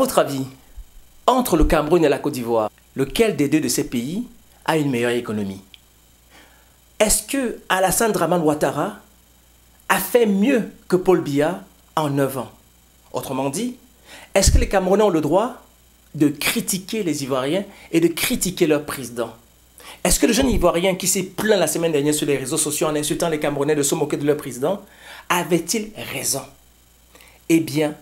votre avis, entre le Cameroun et la Côte d'Ivoire, lequel des deux de ces pays a une meilleure économie? Est-ce que Alassane Dramane Ouattara a fait mieux que Paul Biya en 9 ans? Autrement dit, est-ce que les Camerounais ont le droit de critiquer les Ivoiriens et de critiquer leur président? Est-ce que le jeune Ivoirien qui s'est plaint la semaine dernière sur les réseaux sociaux en insultant les Camerounais de se moquer de leur président, avait-il raison? Eh bien,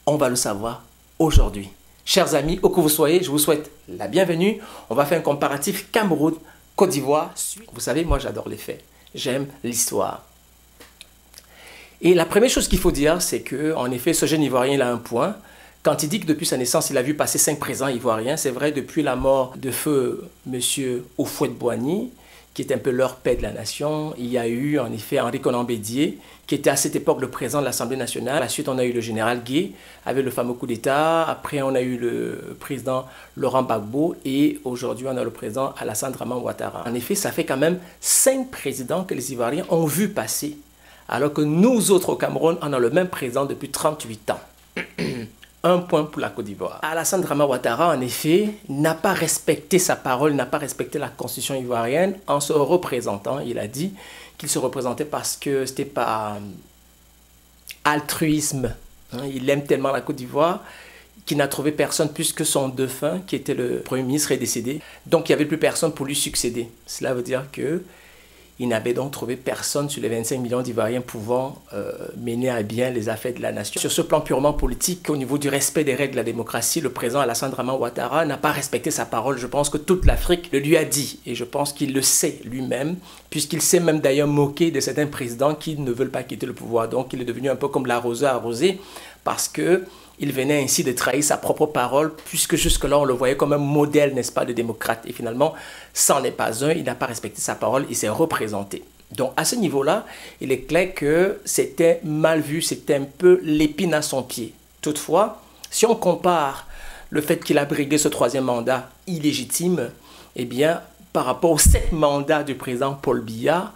on va le savoir aujourd'hui. Chers amis, où que vous soyez, je vous souhaite la bienvenue. On va faire un comparatif Cameroun-Côte d'Ivoire. Vous savez, moi j'adore les faits. J'aime l'histoire. Et la première chose qu'il faut dire, c'est que, en effet, ce jeune Ivoirien, il a un point. Quand il dit que depuis sa naissance, il a vu passer 5 présidents ivoiriens, c'est vrai, depuis la mort de feu M. Houphouët-Boigny, qui est un peu leur père de la nation, il y a eu en effet Henri Konan Bédié, qui était à cette époque le président de l'Assemblée nationale. Ensuite, on a eu le général Gué, avec le fameux coup d'État. Après, on a eu le président Laurent Gbagbo. Et aujourd'hui, on a le président Alassane Dramane Ouattara. En effet, ça fait quand même 5 présidents que les Ivoiriens ont vu passer. Alors que nous autres au Cameroun, on a le même président depuis 38 ans. Un point pour la Côte d'Ivoire. Alassane Dramane Ouattara, en effet, n'a pas respecté sa parole, n'a pas respecté la constitution ivoirienne en se représentant. Il a dit qu'il se représentait parce que c'était pas altruisme. Il aime tellement la Côte d'Ivoire qu'il n'a trouvé personne plus que son défunt, qui était le Premier ministre, est décédé. Donc il n'y avait plus personne pour lui succéder. Cela veut dire que il n'avait donc trouvé personne sur les 25 millions d'Ivoiriens pouvant mener à bien les affaires de la nation. Sur ce plan purement politique, au niveau du respect des règles de la démocratie, le président Alassane Dramane Ouattara n'a pas respecté sa parole. Je pense que toute l'Afrique le lui a dit. Et je pense qu'il le sait lui-même, puisqu'il s'est même d'ailleurs moqué de certains présidents qui ne veulent pas quitter le pouvoir. Donc il est devenu un peu comme l'arroseur arrosé, parce que il venait ainsi de trahir sa propre parole, puisque jusque-là, on le voyait comme un modèle, n'est-ce pas, de démocrate. Et finalement, c'en est pas un, il n'a pas respecté sa parole, il s'est représenté. Donc, à ce niveau-là, il est clair que c'était mal vu, c'était un peu l'épine à son pied. Toutefois, si on compare le fait qu'il a brigué ce 3e mandat illégitime, eh bien, par rapport aux 7 mandats du président Paul Biya,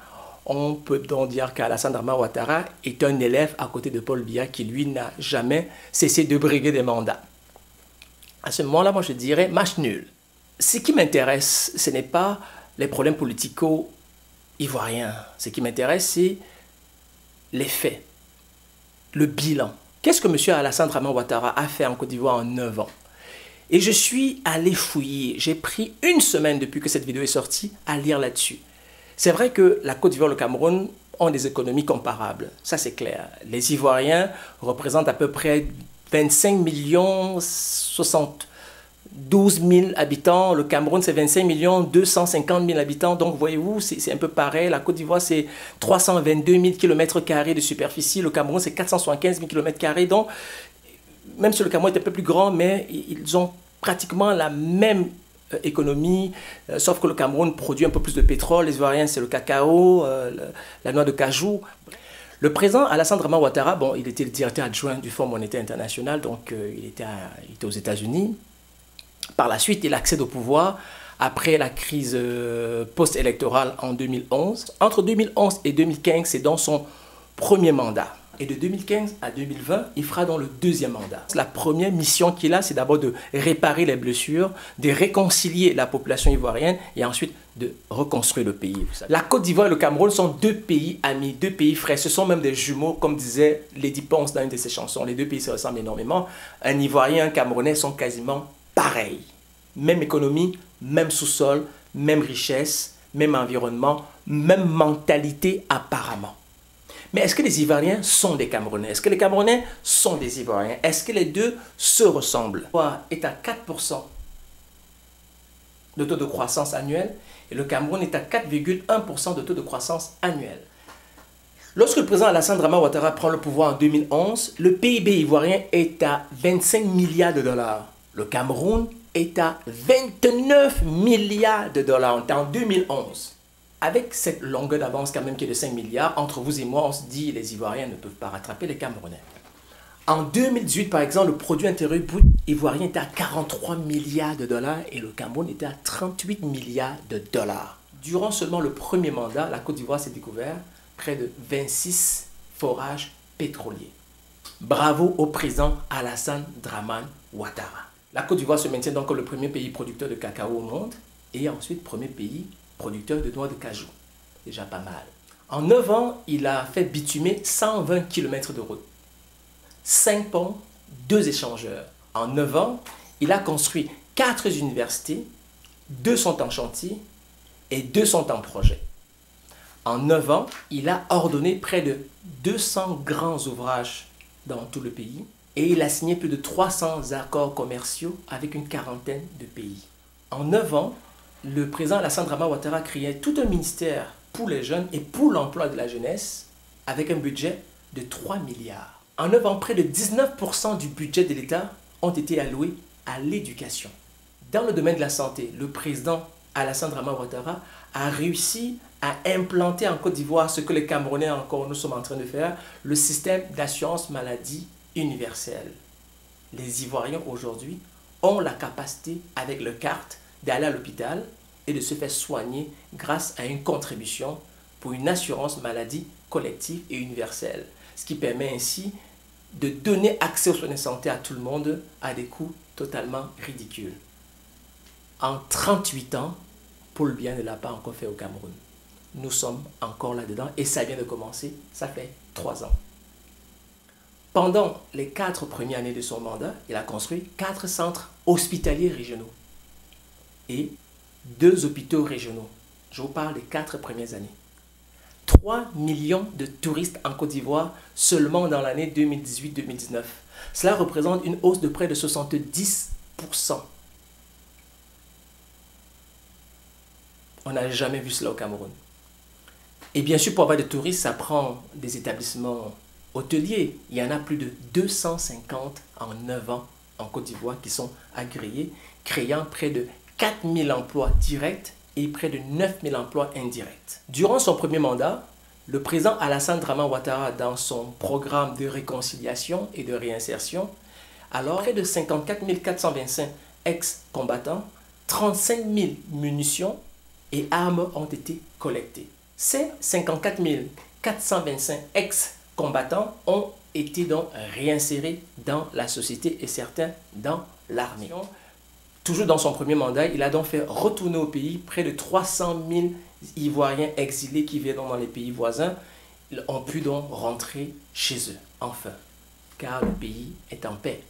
on peut donc dire qu'Alassane Dramane Ouattara est un élève à côté de Paul Biya qui, lui, n'a jamais cessé de briguer des mandats. À ce moment-là, moi, je dirais match nul. Ce qui m'intéresse, ce n'est pas les problèmes politico-ivoiriens. Ce qui m'intéresse, c'est les faits, le bilan. Qu'est-ce que M. Alassane Dramane Ouattara a fait en Côte d'Ivoire en 9 ans? Et je suis allé fouiller. J'ai pris une semaine depuis que cette vidéo est sortie à lire là-dessus. C'est vrai que la Côte d'Ivoire et le Cameroun ont des économies comparables, ça c'est clair. Les Ivoiriens représentent à peu près 25 72 000 habitants, le Cameroun c'est 25 250 000 habitants, donc voyez-vous, c'est un peu pareil. La Côte d'Ivoire c'est 322 000 km² de superficie, le Cameroun c'est 475 000 km², donc même si le Cameroun est un peu plus grand, mais ils ont pratiquement la même économie, sauf que le Cameroun produit un peu plus de pétrole, les Ivoiriens c'est le cacao, la noix de cajou. Le président Alassane Dramane Ouattara, bon, il était le directeur adjoint du Fonds monétaire international, donc il était aux États-Unis. Par la suite, il accède au pouvoir après la crise post-électorale en 2011. Entre 2011 et 2015, c'est dans son premier mandat. Et de 2015 à 2020, il fera dans le 2e mandat. La première mission qu'il a, c'est d'abord de réparer les blessures, de réconcilier la population ivoirienne et ensuite de reconstruire le pays. La Côte d'Ivoire et le Cameroun sont 2 pays amis, 2 pays frères. Ce sont même des jumeaux, comme disait Lady Ponce dans une de ses chansons. Les 2 pays se ressemblent énormément. Un Ivoirien et un Camerounais sont quasiment pareils. Même économie, même sous-sol, même richesse, même environnement, même mentalité apparemment. Mais est-ce que les Ivoiriens sont des Camerounais? Est-ce que les Camerounais sont des Ivoiriens? Est-ce que les deux se ressemblent? L'Ivoire est à 4% de taux de croissance annuel et le Cameroun est à 4,1% de taux de croissance annuel. Lorsque le président Alassane Dramane Ouattara prend le pouvoir en 2011, le PIB ivoirien est à 25 milliards de dollars. Le Cameroun est à 29 milliards de dollars. On est en 2011. Avec cette longueur d'avance quand même qui est de 5 milliards, entre vous et moi, on se dit les Ivoiriens ne peuvent pas rattraper les Camerounais. En 2018, par exemple, le produit intérieur brut ivoirien était à 43 milliards de dollars et le Cameroun était à 38 milliards de dollars. Durant seulement le premier mandat, la Côte d'Ivoire s'est découvert près de 26 forages pétroliers. Bravo au président Alassane Dramane Ouattara. La Côte d'Ivoire se maintient donc comme le premier pays producteur de cacao au monde et ensuite premier pays producteur de noix de cajou. Déjà pas mal. En 9 ans, il a fait bitumer 120 km de route, 5 ponts, 2 échangeurs. En 9 ans, il a construit 4 universités, 2 sont en chantier et 2 sont en projet. En 9 ans, il a ordonné près de 200 grands ouvrages dans tout le pays et il a signé plus de 300 accords commerciaux avec une quarantaine de pays. En 9 ans, le président Alassane Dramane Ouattara a créé tout un ministère pour les jeunes et pour l'emploi de la jeunesse avec un budget de 3 milliards. En 9 ans, près de 19% du budget de l'État ont été alloués à l'éducation. Dans le domaine de la santé, le président Alassane Dramane Ouattara a réussi à implanter en Côte d'Ivoire ce que les Camerounais encore nous sommes en train de faire, le système d'assurance maladie universelle. Les Ivoiriens aujourd'hui ont la capacité avec leur carte d'aller à l'hôpital et de se faire soigner grâce à une contribution pour une assurance maladie collective et universelle, ce qui permet ainsi de donner accès aux soins de santé à tout le monde à des coûts totalement ridicules. En 38 ans, Paul Biya ne l'a pas encore fait au Cameroun. Nous sommes encore là-dedans et ça vient de commencer, ça fait 3 ans. Pendant les 4 premières années de son mandat, il a construit 4 centres hospitaliers régionaux et 2 hôpitaux régionaux. Je vous parle des 4 premières années. 3 millions de touristes en Côte d'Ivoire seulement dans l'année 2018-2019. Cela représente une hausse de près de 70%. On n'a jamais vu cela au Cameroun. Et bien sûr, pour avoir des touristes, ça prend des établissements hôteliers. Il y en a plus de 250 en 9 ans en Côte d'Ivoire qui sont agréés, créant près de 4000 emplois directs et près de 9000 emplois indirects. Durant son premier mandat, le président Alassane Dramane Ouattara, dans son programme de réconciliation et de réinsertion, alors près de 54 425 ex-combattants, 35 000 munitions et armes ont été collectées. Ces 54 425 ex-combattants ont été donc réinsérés dans la société et certains dans l'armée. Toujours dans son premier mandat, il a donc fait retourner au pays près de 300 000 Ivoiriens exilés qui viennent dans les pays voisins. Ils ont pu donc rentrer chez eux, enfin, car le pays est en paix.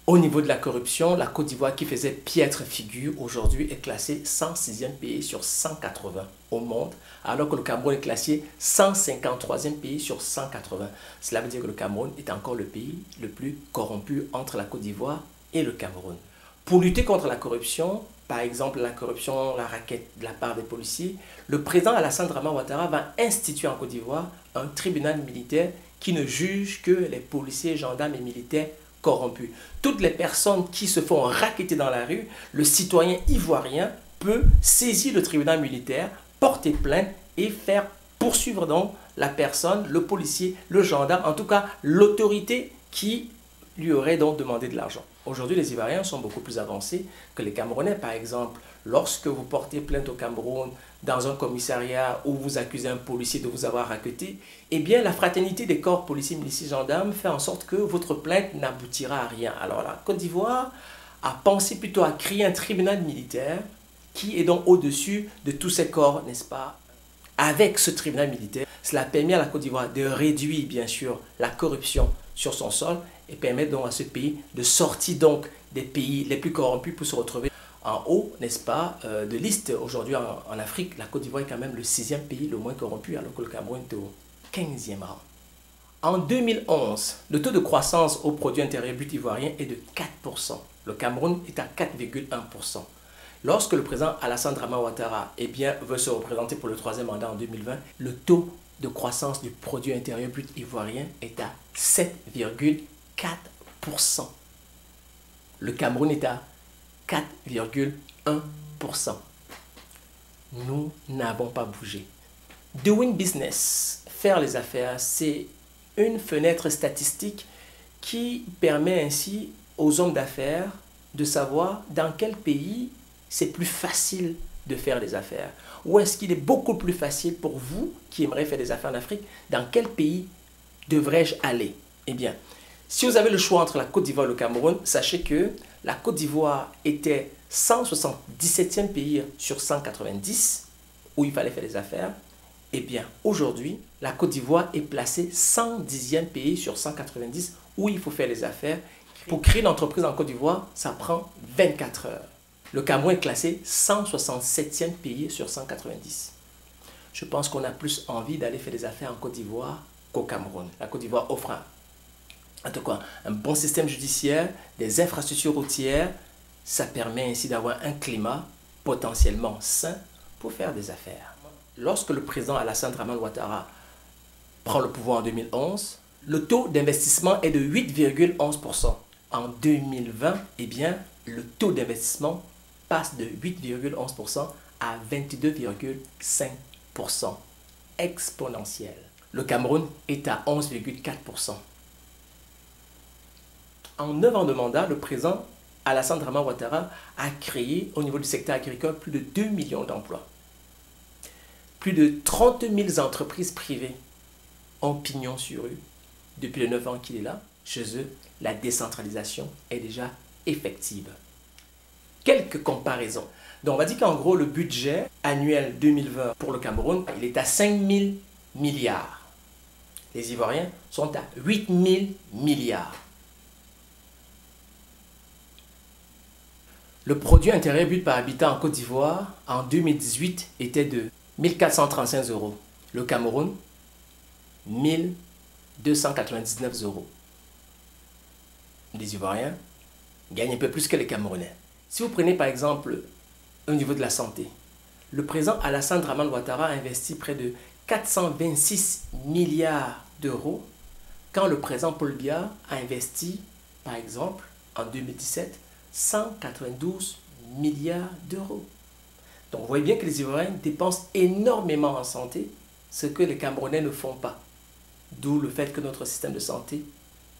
Au niveau de la corruption, la Côte d'Ivoire qui faisait piètre figure aujourd'hui est classée 106e pays sur 180 au monde, alors que le Cameroun est classé 153e pays sur 180. Cela veut dire que le Cameroun est encore le pays le plus corrompu entre la Côte d'Ivoire et le Cameroun. Pour lutter contre la corruption, par exemple la corruption, la raquette de la part des policiers, le président Alassane Dramane Ouattara va instituer en Côte d'Ivoire un tribunal militaire qui ne juge que les policiers, gendarmes et militaires corrompus. Toutes les personnes qui se font racketter dans la rue, le citoyen ivoirien peut saisir le tribunal militaire, porter plainte et faire poursuivre donc la personne, le policier, le gendarme, en tout cas l'autorité qui lui aurait donc demandé de l'argent. Aujourd'hui, les Ivoiriens sont beaucoup plus avancés que les Camerounais. Par exemple, lorsque vous portez plainte au Cameroun dans un commissariat où vous accusez un policier de vous avoir racketté, eh bien, la fraternité des corps policiers, miliciens, gendarmes fait en sorte que votre plainte n'aboutira à rien. Alors, la Côte d'Ivoire a pensé plutôt à créer un tribunal militaire qui est donc au-dessus de tous ces corps, n'est-ce pas? Avec ce tribunal militaire, cela permet à la Côte d'Ivoire de réduire, bien sûr, la corruption sur son sol et permet donc à ce pays de sortir donc des pays les plus corrompus pour se retrouver en haut, n'est-ce pas, de liste. Aujourd'hui en Afrique, la Côte d'Ivoire est quand même le 6e pays le moins corrompu, alors que le Cameroun est au 15e rang. En 2011, le taux de croissance au produit intérieur brut ivoirien est de 4%. Le Cameroun est à 4,1%. Lorsque le président Alassane Dramane Ouattara veut se représenter pour le 3e mandat en 2020, le taux de croissance du produit intérieur brut ivoirien est à 7,4%. Le Cameroun est à 4,1%. Nous n'avons pas bougé. Doing business, faire les affaires, c'est une fenêtre statistique qui permet ainsi aux hommes d'affaires de savoir dans quel pays c'est plus facile de faire des affaires. Ou est-ce qu'il est beaucoup plus facile pour vous qui aimeriez faire des affaires en Afrique, dans quel pays devrais-je aller? Eh bien, si vous avez le choix entre la Côte d'Ivoire et le Cameroun, sachez que la Côte d'Ivoire était 177e pays sur 190 où il fallait faire des affaires. Eh bien, aujourd'hui, la Côte d'Ivoire est placée 110e pays sur 190 où il faut faire les affaires. Pour créer une entreprise en Côte d'Ivoire, ça prend 24 heures. Le Cameroun est classé 167e pays sur 190. Je pense qu'on a plus envie d'aller faire des affaires en Côte d'Ivoire qu'au Cameroun. La Côte d'Ivoire offre un bon système judiciaire, des infrastructures routières. Ça permet ainsi d'avoir un climat potentiellement sain pour faire des affaires. Lorsque le président Alassane Dramane Ouattara prend le pouvoir en 2011, le taux d'investissement est de 8,11%. En 2020, eh bien, le taux d'investissement passe de 8,11% à 22,5%. Exponentiel. Le Cameroun est à 11,4%. En 9 ans de mandat, le président Alassane Dramane Ouattara a créé au niveau du secteur agricole plus de 2 millions d'emplois. Plus de 30 000 entreprises privées ont pignon sur rue depuis les 9 ans qu'il est là. Chez eux, la décentralisation est déjà effective. Quelques comparaisons. Donc on va dire qu'en gros, le budget annuel 2020 pour le Cameroun, il est à 5 000 milliards. Les Ivoiriens sont à 8 000 milliards. Le produit intérieur brut par habitant en Côte d'Ivoire en 2018 était de 1435 euros. Le Cameroun, 1299 euros. Les Ivoiriens gagnent un peu plus que les Camerounais. Si vous prenez par exemple au niveau de la santé, le président Alassane Dramane Ouattara a investi près de 426 milliards d'euros, quand le président Paul Biya a investi, par exemple, en 2017, 192 milliards d'euros. Donc vous voyez bien que les Ivoiriens dépensent énormément en santé, ce que les Camerounais ne font pas. D'où le fait que notre système de santé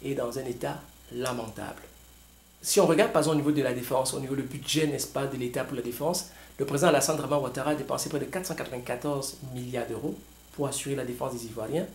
est dans un état lamentable. Si on regarde par exemple au niveau de la défense, au niveau du budget, n'est-ce pas, de l'État pour la défense, le président Alassane Dramane Ouattara a dépensé près de 494 milliards d'euros pour assurer la défense des Ivoiriens,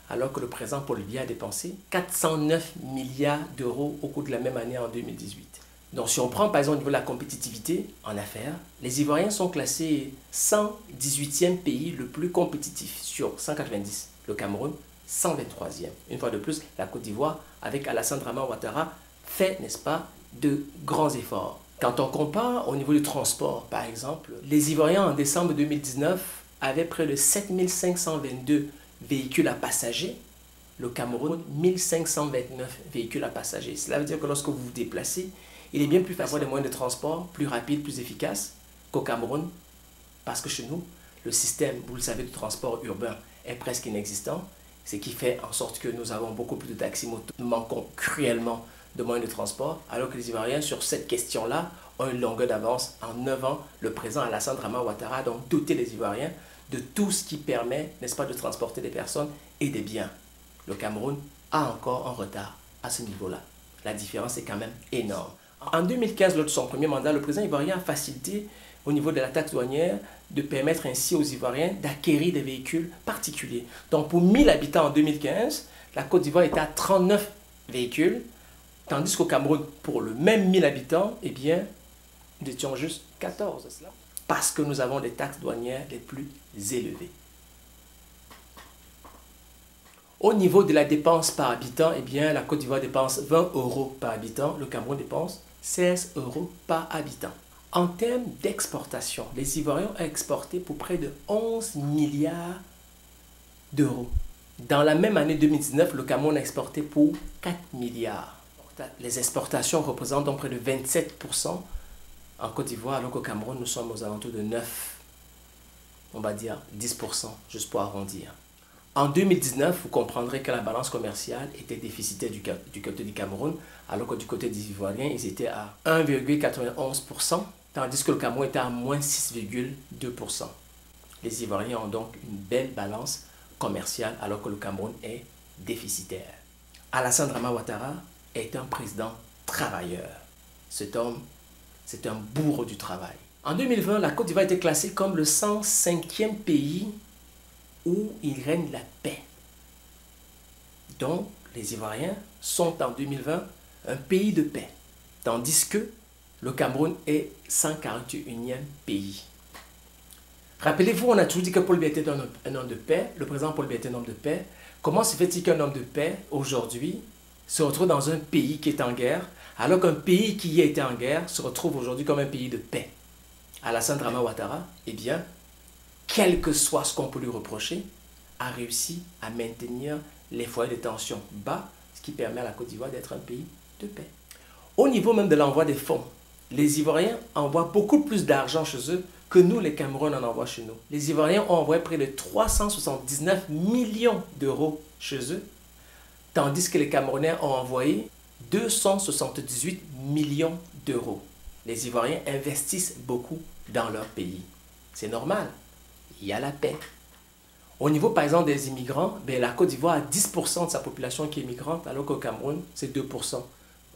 alors que le président Paul Biya a dépensé 409 milliards d'euros au cours de la même année en 2018. Donc si on prend par exemple au niveau de la compétitivité en affaires, les Ivoiriens sont classés 118e pays le plus compétitif sur 190. Le Cameroun, 123e. Une fois de plus, la Côte d'Ivoire, avec Alassane Dramane Ouattara, fait, n'est-ce pas, de grands efforts. Quand on compare au niveau du transport, par exemple, les Ivoiriens en décembre 2019 avaient près de 7522 véhicules à passagers. Le Cameroun, 1529 véhicules à passagers. Cela veut dire que lorsque vous vous déplacez, il est bien plus facile d'avoir des moyens de transport plus rapides, plus efficaces qu'au Cameroun, parce que chez nous, le système, vous le savez, de transport urbain est presque inexistant, ce qui fait en sorte que nous avons beaucoup plus de taxis motos. Nous manquons cruellement de moyens de transport, alors que les Ivoiriens, sur cette question-là, ont une longueur d'avance. En 9 ans, le président Alassane Dramane Ouattara a donc doté les Ivoiriens de tout ce qui permet, n'est-ce pas, de transporter des personnes et des biens. Le Cameroun a encore un retard à ce niveau-là. La différence est quand même énorme. En 2015, lors de son premier mandat, le président ivoirien a facilité au niveau de la taxe douanière de permettre ainsi aux Ivoiriens d'acquérir des véhicules particuliers. Donc pour 1000 habitants en 2015, la Côte d'Ivoire était à 39 véhicules, tandis qu'au Cameroun, pour le même 1000 habitants, eh bien, nous étions juste 14. Parce que nous avons les taxes douanières les plus élevées. Au niveau de la dépense par habitant, eh bien, la Côte d'Ivoire dépense 20 euros par habitant, le Cameroun dépense 16 euros par habitant. En termes d'exportation, les Ivoiriens ont exporté pour près de 11 milliards d'euros. Dans la même année 2019, le Cameroun a exporté pour 4 milliards. Les exportations représentent donc près de 27% en Côte d'Ivoire, alors qu'au Cameroun, nous sommes aux alentours de 9, on va dire 10%, juste pour arrondir. En 2019, vous comprendrez que la balance commerciale était déficitaire du côté du Cameroun, alors que du côté des Ivoiriens, ils étaient à 1,91%, tandis que le Cameroun était à moins 6,2%. Les Ivoiriens ont donc une belle balance commerciale, alors que le Cameroun est déficitaire. Alassane Dramane Ouattara est un président travailleur. Cet homme, c'est un bourreau du travail. En 2020, la Côte d'Ivoire a été classée comme le 105e pays où il règne la paix. Donc, les Ivoiriens sont en 2020 un pays de paix, tandis que le Cameroun est 141e pays. Rappelez-vous, on a toujours dit que Paul Biya était un homme de paix, le président Paul Biya était un homme de paix. Comment se fait-il qu'un homme de paix, aujourd'hui, se retrouve dans un pays qui est en guerre, alors qu'un pays qui a été en guerre se retrouve aujourd'hui comme un pays de paix? Alassane Dramane Ouattara, eh bien, quel que soit ce qu'on peut lui reprocher, a réussi à maintenir les foyers de tension bas, ce qui permet à la Côte d'Ivoire d'être un pays de paix. Au niveau même de l'envoi des fonds, les Ivoiriens envoient beaucoup plus d'argent chez eux que nous, les Camerounais, en envoient chez nous. Les Ivoiriens ont envoyé près de 379 millions d'euros chez eux, tandis que les Camerounais ont envoyé 278 millions d'euros. Les Ivoiriens investissent beaucoup dans leur pays. C'est normal, il y a la paix. Au niveau, par exemple, des immigrants, la Côte d'Ivoire a 10% de sa population qui est migrante, alors qu'au Cameroun, c'est 2%.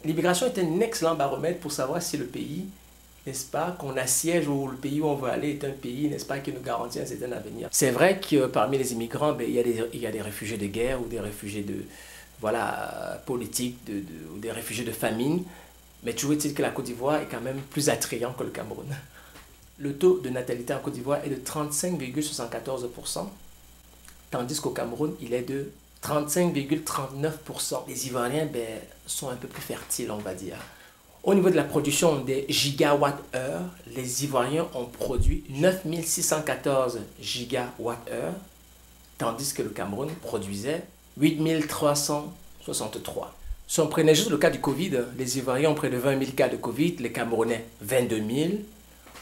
L'immigration est un excellent baromètre pour savoir si le pays, n'est-ce pas, qu'on assiège ou le pays où on veut aller est un pays, n'est-ce pas, qui nous garantit un certain avenir. C'est vrai que parmi les immigrants, il y a des réfugiés de guerre ou des réfugiés de, politiques, ou des réfugiés de famine, mais toujours est-il que la Côte d'Ivoire est quand même plus attrayant que le Cameroun. Le taux de natalité en Côte d'Ivoire est de 35,74%, tandis qu'au Cameroun, il est de 35,39%. Les Ivoiriens sont un peu plus fertiles, on va dire. Au niveau de la production des gigawattheures, les Ivoiriens ont produit 9614 gigawattheures, tandis que le Cameroun produisait 8363. Si on prenait juste le cas du Covid, les Ivoiriens ont près de 20 000 cas de Covid, les Camerounais 22 000.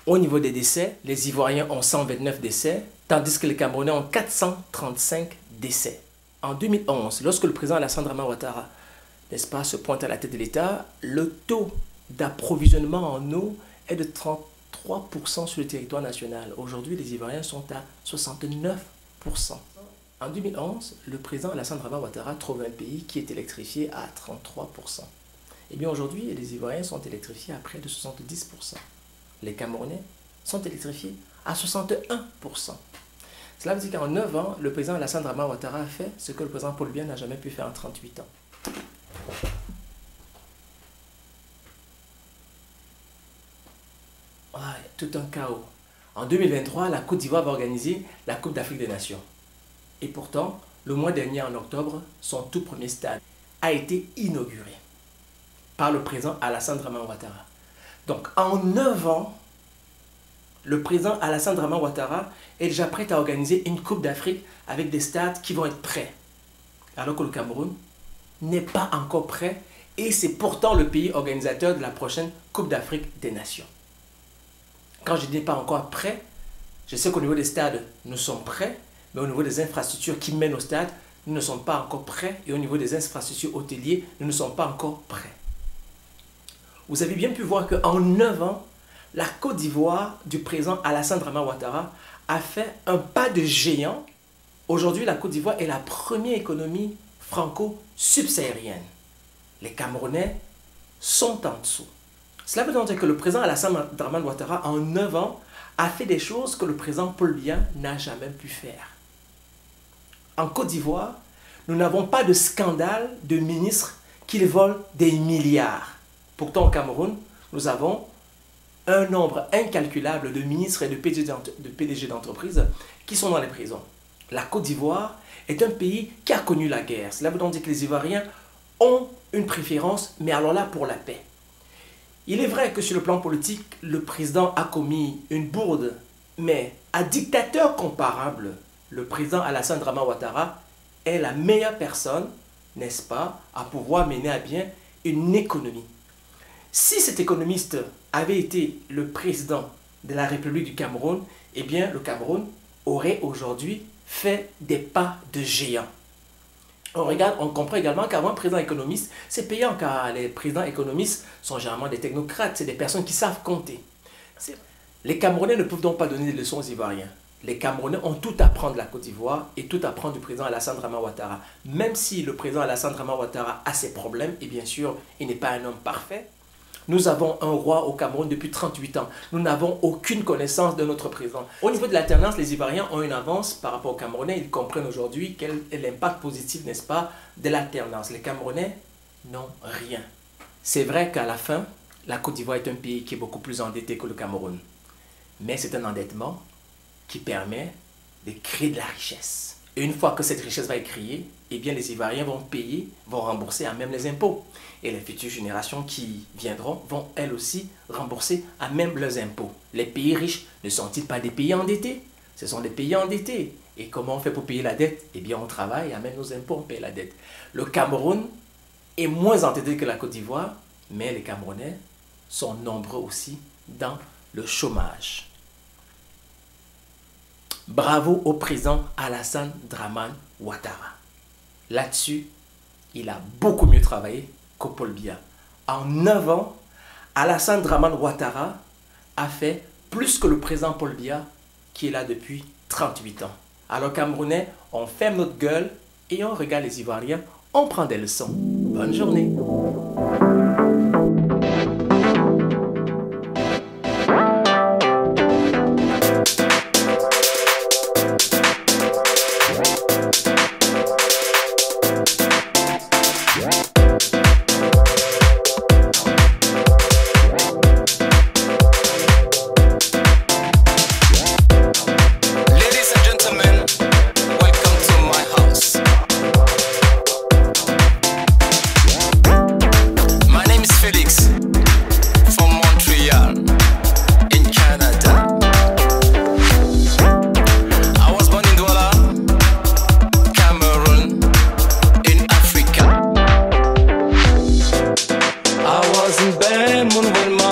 Au niveau des décès, les Ivoiriens ont 129 décès, tandis que les Camerounais ont 435 décès. En 2011, lorsque le président Alassane Dramane Ouattara, n'est-ce pas, se pointe à la tête de l'État, le taux d'approvisionnement en eau est de 33% sur le territoire national. Aujourd'hui, les Ivoiriens sont à 69%. En 2011, le président Alassane Dramane Ouattara trouve un pays qui est électrifié à 33%. Et bien aujourd'hui, les Ivoiriens sont électrifiés à près de 70%. Les Camerounais sont électrifiés à 61%. Cela veut dire qu'en 9 ans, le président Alassane Dramane Ouattara a fait ce que le président Paul Biya n'a jamais pu faire en 38 ans. Ouais, tout un chaos. En 2023, la Côte d'Ivoire va organiser la Coupe d'Afrique des Nations. Et pourtant, le mois dernier, en octobre, son tout premier stade a été inauguré par le président Alassane Dramane Ouattara. Donc, en 9 ans, le président Alassane Dramane Ouattara est déjà prêt à organiser une Coupe d'Afrique avec des stades qui vont être prêts. Alors que le Cameroun n'est pas encore prêt et c'est pourtant le pays organisateur de la prochaine Coupe d'Afrique des Nations. Quand je dis pas encore prêt, je sais qu'au niveau des stades, nous sommes prêts, mais au niveau des infrastructures qui mènent au stade, nous ne sommes pas encore prêts et au niveau des infrastructures hôtelières, nous ne sommes pas encore prêts. Vous avez bien pu voir qu'en 9 ans, la Côte d'Ivoire du président Alassane Dramane Ouattara a fait un pas de géant. Aujourd'hui, la Côte d'Ivoire est la première économie franco-subsaharienne. Les Camerounais sont en dessous. Cela veut donc dire que le président Alassane Dramane Ouattara, en 9 ans, a fait des choses que le président Paul Biya n'a jamais pu faire. En Côte d'Ivoire, nous n'avons pas de scandale de ministres qui volent des milliards. Pourtant, au Cameroun, nous avons un nombre incalculable de ministres et de PDG d'entreprises qui sont dans les prisons. La Côte d'Ivoire est un pays qui a connu la guerre. Cela veut donc dire que les Ivoiriens ont une préférence, mais alors là pour la paix. Il est vrai que sur le plan politique, le président a commis une bourde, mais à dictateur comparable, le président Alassane Dramane Ouattara est la meilleure personne, n'est-ce pas, à pouvoir mener à bien une économie. Si cet économiste avait été le président de la République du Cameroun, eh bien le Cameroun aurait aujourd'hui fait des pas de géant. On comprend également qu'avant un président économiste, c'est payant car les présidents économistes sont généralement des technocrates, c'est des personnes qui savent compter. Les Camerounais ne peuvent donc pas donner des leçons aux Ivoiriens. Les Camerounais ont tout à apprendre de la Côte d'Ivoire et tout à apprendre du président Alassane Dramane Ouattara. Même si le président Alassane Dramane Ouattara a ses problèmes, et bien sûr, il n'est pas un homme parfait, Nous avons un roi au Cameroun depuis 38 ans. Nous n'avons aucune connaissance de notre président. Au niveau de l'alternance, les Ivoiriens ont une avance par rapport aux Camerounais. Ils comprennent aujourd'hui quel est l'impact positif, n'est-ce pas, de l'alternance. Les Camerounais n'ont rien. C'est vrai qu'à la fin, la Côte d'Ivoire est un pays qui est beaucoup plus endetté que le Cameroun. Mais c'est un endettement qui permet de créer de la richesse. Et une fois que cette richesse va être créée, eh bien les Ivoiriens vont payer, vont rembourser à même les impôts. Et les futures générations qui viendront vont elles aussi rembourser à même leurs impôts. Les pays riches ne sont-ils pas des pays endettés? Ce sont des pays endettés. Et comment on fait pour payer la dette? Eh bien on travaille, à même nos impôts, on paye la dette. Le Cameroun est moins endetté que la Côte d'Ivoire, mais les Camerounais sont nombreux aussi dans le chômage. Bravo au président Alassane Dramane Ouattara. Là-dessus, il a beaucoup mieux travaillé que Paul Biya. En 9 ans, Alassane Dramane Ouattara a fait plus que le président Paul Biya qui est là depuis 38 ans. Alors Camerounais, on ferme notre gueule et on regarde les Ivoiriens, on prend des leçons. Bonne journée.